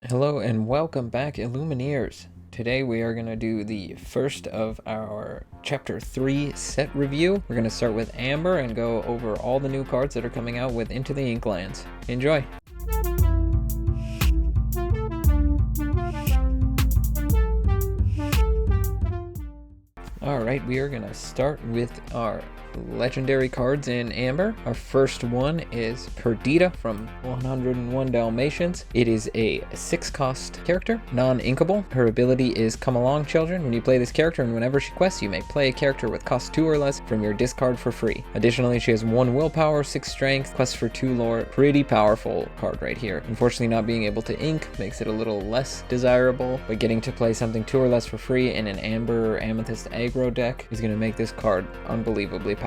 Hello and welcome back, Illumineers. Today we are going to do the first of our Chapter 3 set review. We're going to start with Amber and go over all the new cards that are coming out with Into the Inklands. Enjoy! Alright, we are going to start with our legendary cards in Amber. Our first one is Perdita from 101 Dalmatians. It is a 6-cost character, non-inkable. Her ability is Come Along Children. When you play this character and whenever she quests, you may play a character with cost 2 or less from your discard for free. Additionally, she has 1 willpower, 6 strength, quests for 2 lore. Pretty powerful card right here. Unfortunately, not being able to ink makes it a little less desirable, but getting to play something 2 or less for free in an Amber or Amethyst aggro deck is going to make this card unbelievably powerful.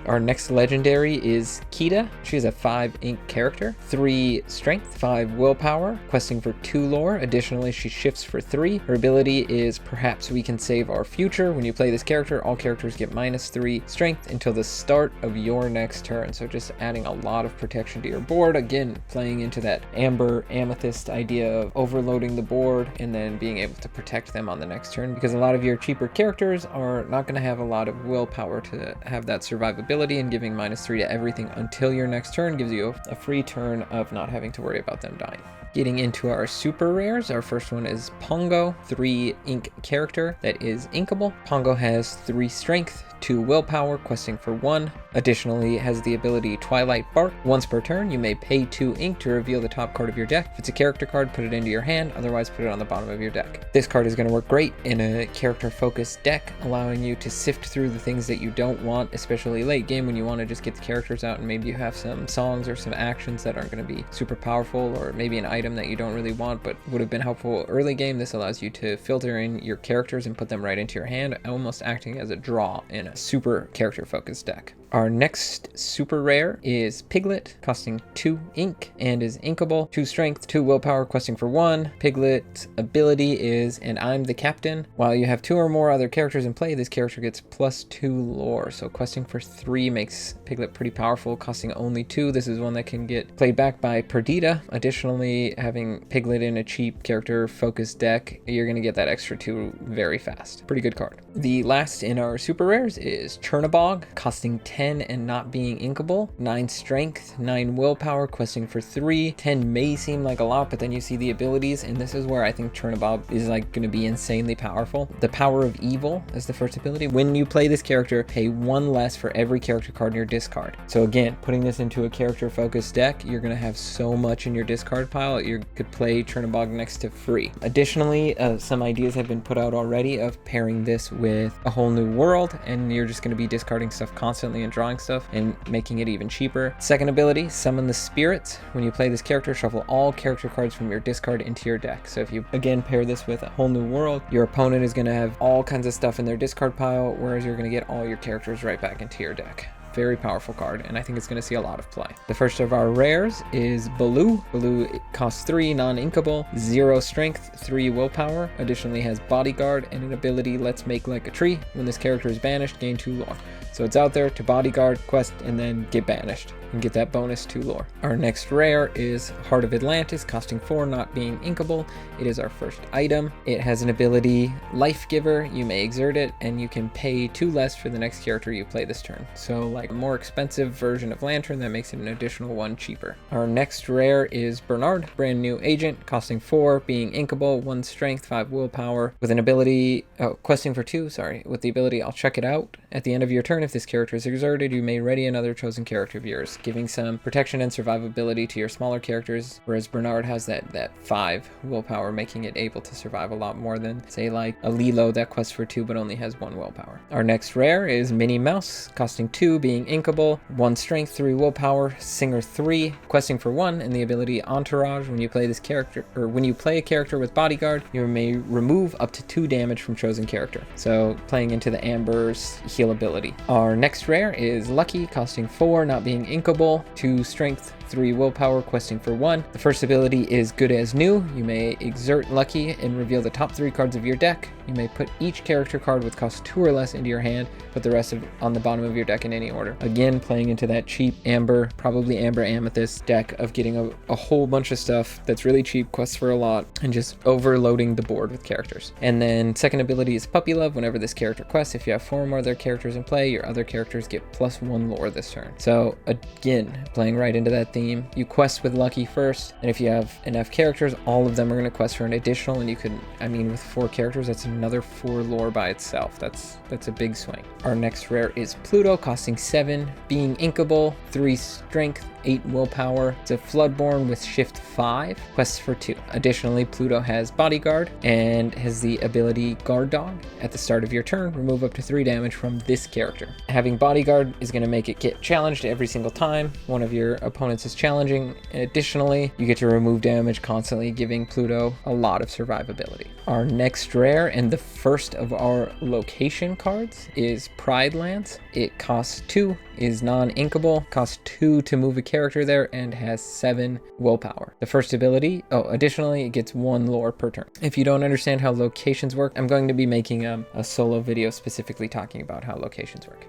Our next legendary is Kita. She is a 5 ink character, 3 strength, 5 willpower, questing for 2 lore. Additionally, she shifts for 3. Her ability is Perhaps We Can Save Our Future. When you play this character, all characters get -3 strength until the start of your next turn. So just adding a lot of protection to your board. Again, playing into that Amber Amethyst idea of overloading the board and then being able to protect them on the next turn, because a lot of your cheaper characters are not going to have a lot of willpower to have that survivability, and giving -3 to everything until your next turn gives you a free turn of not having to worry about them dying. Getting into our super rares, our first one is Pongo, 3 ink character that is inkable. Pongo has 3 strength, 2 willpower, questing for 1. Additionally, it has the ability Twilight Bark. Once per turn, you may pay 2 ink to reveal the top card of your deck. If it's a character card, put it into your hand, otherwise put it on the bottom of your deck. This card is going to work great in a character-focused deck, allowing you to sift through the things that you don't want, especially late game when you want to just get the characters out and maybe you have some songs or some actions that aren't going to be super powerful, or maybe an item that you don't really want but would have been helpful early game. This allows you to filter in your characters and put them right into your hand, almost acting as a draw in a super character-focused deck. Our next super rare is Piglet, costing 2 ink and is inkable. 2 strength, 2 willpower, questing for 1. Piglet's ability is And I'm the Captain. While you have 2 or more other characters in play, this character gets +2 lore. So questing for 3 makes Piglet pretty powerful, costing only 2. This is one that can get played back by Perdita. Additionally, having Piglet in a cheap character-focused deck, you're going to get that extra 2 very fast. Pretty good card. The last in our super rares is Chernabog, costing 10 and not being inkable. 9 strength, 9 willpower, questing for 3. 10 may seem like a lot, but then you see the abilities, and this is where I think Chernabog is like going to be insanely powerful. The Power of Evil is the first ability. When you play this character, pay 1 less for every character card in your discard. So again, putting this into a character-focused deck, you're going to have so much in your discard pile, you could play Chernabog next to free. Additionally, some ideas have been put out already of pairing this with A Whole New World, and you're just going to be discarding stuff constantly and drawing stuff and making it even cheaper. Second ability, Summon the Spirits. When you play this character, shuffle all character cards from your discard into your deck. So if you again pair this with A Whole New World, your opponent is going to have all kinds of stuff in their discard pile, whereas you're going to get all your characters right back into your deck. Very powerful card, and I think it's going to see a lot of play. The first of our rares is Baloo. Baloo costs 3, non-inkable, 0 strength, 3 willpower. Additionally has Bodyguard and an ability Let's Make Like a Tree. When this character is banished, gain 2 lore. So it's out there to bodyguard, quest, and then get banished and get that bonus 2 lore. Our next rare is Heart of Atlantis, costing 4, not being inkable. It is our first item. It has an ability Life Giver. You may exert it, and you can pay 2 less for the next character you play this turn. So like a more expensive version of Lantern that makes it an additional 1 cheaper. Our next rare is Bernard, brand new agent, costing 4, being inkable, 1 strength, 5 willpower, with an ability, questing for 2, with the ability I'll check it out. At the end of your turn, if this character is exerted, you may ready another chosen character of yours, giving some protection and survivability to your smaller characters, whereas Bernard has that 5 willpower, making it able to survive a lot more than, say, like a Lilo that quests for 2 but only has 1 willpower. Our next rare is Minnie Mouse, costing 2, being inkable, 1 strength, 3 willpower, Singer 3, questing for 1, and the ability Entourage. When you play this character, or when you play a character with Bodyguard, you may remove up to 2 damage from chosen character. So playing into the Amber's heal ability. Our next rare is Lucky, costing 4, not being inkable, 2 strength, 3 willpower, questing for 1. The first ability is Good as New. You may exert Lucky and reveal the top 3 cards of your deck. You may put each character card with cost 2 or less into your hand, put the rest on the bottom of your deck in any order. Again, playing into that cheap Amber, probably Amber Amethyst deck of getting a whole bunch of stuff that's really cheap, quests for a lot, and just overloading the board with characters. And then second ability is Puppy Love. Whenever this character quests, if you have 4 or more other characters in play, your other characters get +1 lore this turn. So again, playing right into that theme. You quest with Lucky first, and if you have enough characters, all of them are going to quest for an additional, and you could, I mean, with 4 characters, that's another 4 lore by itself. That's a big swing. Our next rare is Pluto, costing 7, being inkable, 3 strength, 8 willpower. It's a Floodborn with shift 5, quests for 2. Additionally, Pluto has Bodyguard and has the ability Guard Dog. At the start of your turn, remove up to 3 damage from this character. Having Bodyguard is going to make it get challenged every single time one of your opponents is challenging. Additionally, you get to remove damage constantly, giving Pluto a lot of survivability. Our next rare and the first of our location cards is Pride Lance. It costs 2, is non-inkable, costs 2 to move a character there, and has 7 willpower. The first ability, additionally, it gets 1 lore per turn. If you don't understand how locations work, I'm going to be making a solo video specifically talking about how locations work.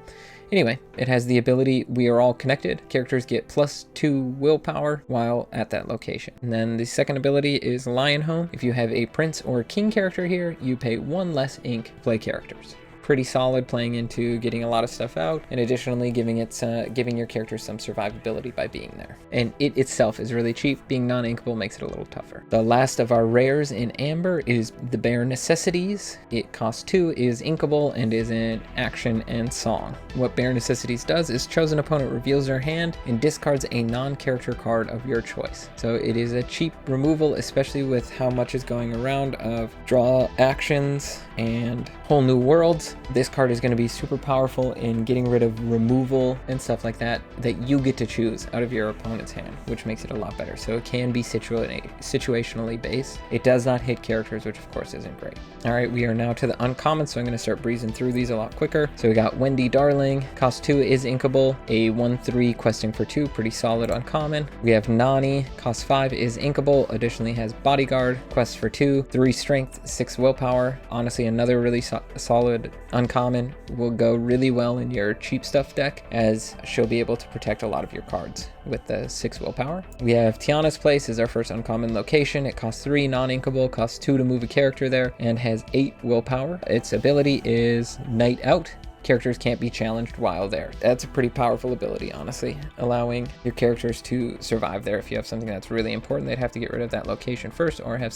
Anyway, it has the ability We Are All Connected. Characters get +2 willpower while at that location. And then the second ability is Lion Home. If you have a prince or king character here, you pay 1 less ink to play characters. Pretty solid, playing into getting a lot of stuff out, and additionally giving your character some survivability by being there. And it itself is really cheap. Being non-inkable makes it a little tougher. The last of our rares in Amber is the Bare Necessities. It costs 2, is inkable, and is in action and song. What Bare Necessities does is chosen opponent reveals their hand and discards a non-character card of your choice. So it is a cheap removal, especially with how much is going around of draw actions and whole new worlds. This card is going to be super powerful in getting rid of removal and stuff like that you get to choose out of your opponent's hand, which makes it a lot better. So it can be situationally based. It does not hit characters, which of course isn't great. All right, we are now to the uncommon, so I'm going to start breezing through these a lot quicker. So we got Wendy Darling, cost 2, is inkable, a 1/3 questing for 2, pretty solid uncommon. We have Nani, cost 5, is inkable, additionally has Bodyguard, quest for 2, 3 strength, 6 willpower. Honestly, another really solid uncommon, will go really well in your cheap stuff deck, as she'll be able to protect a lot of your cards with the 6 willpower. We have Tiana's Place is our first uncommon location. It costs 3, non-inkable, costs 2 to move a character there, and has 8 willpower. Its ability is Night Out. Characters can't be challenged while there. That's a pretty powerful ability, honestly, allowing your characters to survive there. If you have something that's really important, they'd have to get rid of that location first, or have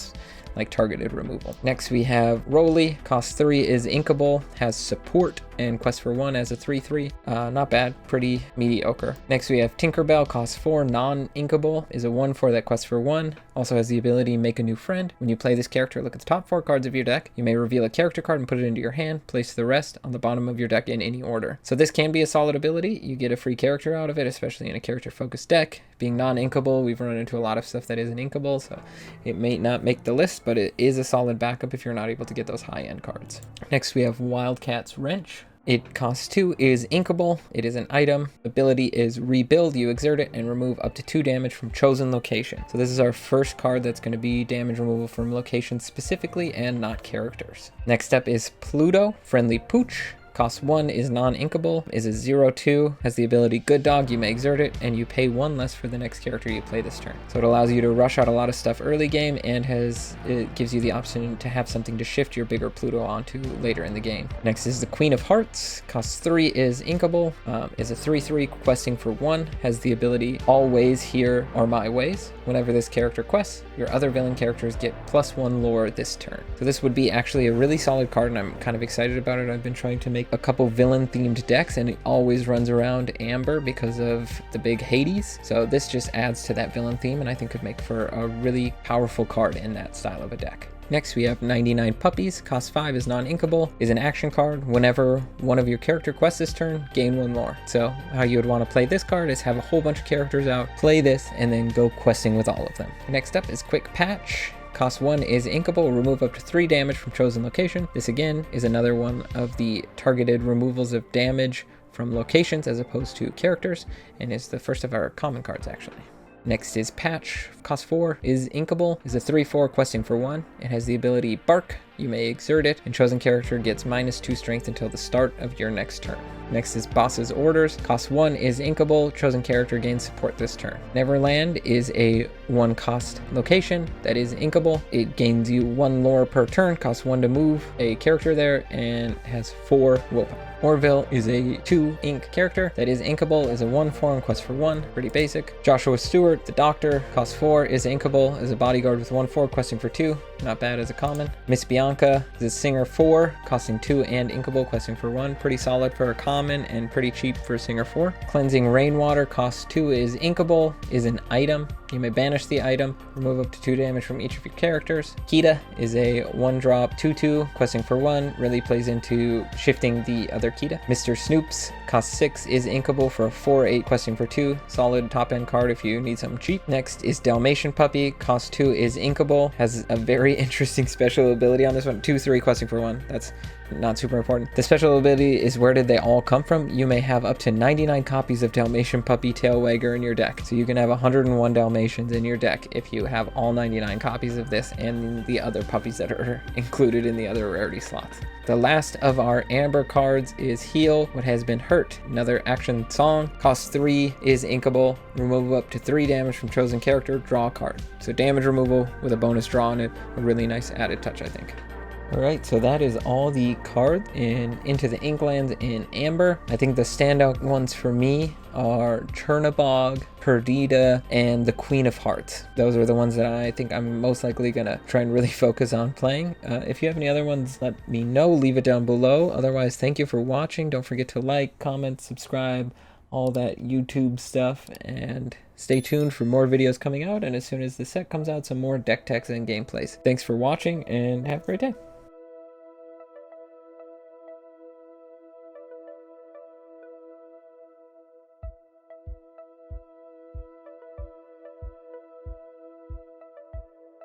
like targeted removal. Next we have Roly, costs 3, is inkable, has support, and quest for 1 as a 3/3. Not bad, pretty mediocre. Next we have Tinkerbell, costs 4, non-inkable, is a 1/4 that quests for 1. Also has the ability Make a New Friend. When you play this character, look at the top 4 cards of your deck. You may reveal a character card and put it into your hand. Place the rest on the bottom of your deck in any order. So this can be a solid ability. You get a free character out of it, especially in a character-focused deck. Being non-inkable, we've run into a lot of stuff that isn't inkable, so it may not make the list, but it is a solid backup if you're not able to get those high-end cards. Next we have Wildcat's Wrench. It costs 2, is inkable, it is an item. Ability is Rebuild, you exert it and remove up to 2 damage from chosen location. So this is our first card that's going to be damage removal from locations specifically and not characters. Next up is Pluto, Friendly Pooch. Costs 1, is non-inkable, is a 0/2, has the ability Good Dog, you may exert it, and you pay 1 less for the next character you play this turn. So it allows you to rush out a lot of stuff early game, and it gives you the option to have something to shift your bigger Pluto onto later in the game. Next is the Queen of Hearts, costs 3, is inkable, is a 3/3 questing for 1, has the ability Always Here Are My Ways. Whenever this character quests, your other villain characters get +1 lore this turn. So this would be actually a really solid card, and I'm kind of excited about it. I've been trying to make a couple villain themed decks, and it always runs around Amber because of the big Hades. So this just adds to that villain theme, and I think could make for a really powerful card in that style of a deck. Next we have 99 Puppies, costs 5, is non-inkable, is an action card. Whenever one of your character quests this turn, gain 1 lore. So how you would want to play this card is have a whole bunch of characters out, play this, and then go questing with all of them. Next up is Quick Patch. Cost 1, is inkable, remove up to 3 damage from chosen location. This again is another one of the targeted removals of damage from locations as opposed to characters, and is the first of our common cards actually. Next is Patch, cost 4, is inkable, is a 3/4 questing for 1. It has the ability Bark. You may exert it, and chosen character gets -2 strength until the start of your next turn. Next is Boss's Orders. Cost 1 is inkable. Chosen character gains support this turn. Neverland is a 1-cost location that is inkable. It gains you 1 lore per turn, costs 1 to move a character there, and has 4 willpower. Orville is a 2-ink character that is inkable, is a 1/4 and quest for 1, pretty basic. Joshua Stewart, the Doctor, cost 4, is inkable, is a bodyguard with 1/4 questing for 2, not bad as a common. Miss Bianca is a Singer 4, costing 2 and inkable, questing for 1, pretty solid for a common and pretty cheap for a Singer 4. Cleansing Rainwater, cost 2, is inkable, is an item. You may banish the item, remove up to 2 damage from each of your characters. Kita is a 1-drop 2/2, questing for 1, really plays into shifting the other Kita. Mr. Snoops, cost 6, is inkable for a 4/8, questing for 2, solid top end card if you need something cheap. Next is Dalmatian Puppy, cost 2, is inkable, has a very interesting special ability on this one, 2/3, questing for 1, that's not super important. The special ability is Where Did They All Come From? You may have up to 99 copies of Dalmatian Puppy Tailwagger in your deck. So you can have 101 Dalmatians in your deck if you have all 99 copies of this and the other puppies that are included in the other rarity slots. The last of our Amber cards is Heal What Has Been Hurt. Another action song. Cost 3, is inkable. Remove up to 3 damage from chosen character. Draw a card. So damage removal with a bonus draw on it. A really nice added touch, I think. Alright, so that is all the cards in Into the Inklands in Amber. I think the standout ones for me are Chernabog, Perdita, and the Queen of Hearts. Those are the ones that I think I'm most likely gonna try and really focus on playing. If you have any other ones, let me know. Leave it down below. Otherwise, thank you for watching. Don't forget to like, comment, subscribe, all that YouTube stuff, and stay tuned for more videos coming out, and as soon as the set comes out, some more deck techs and gameplays. Thanks for watching, and have a great day.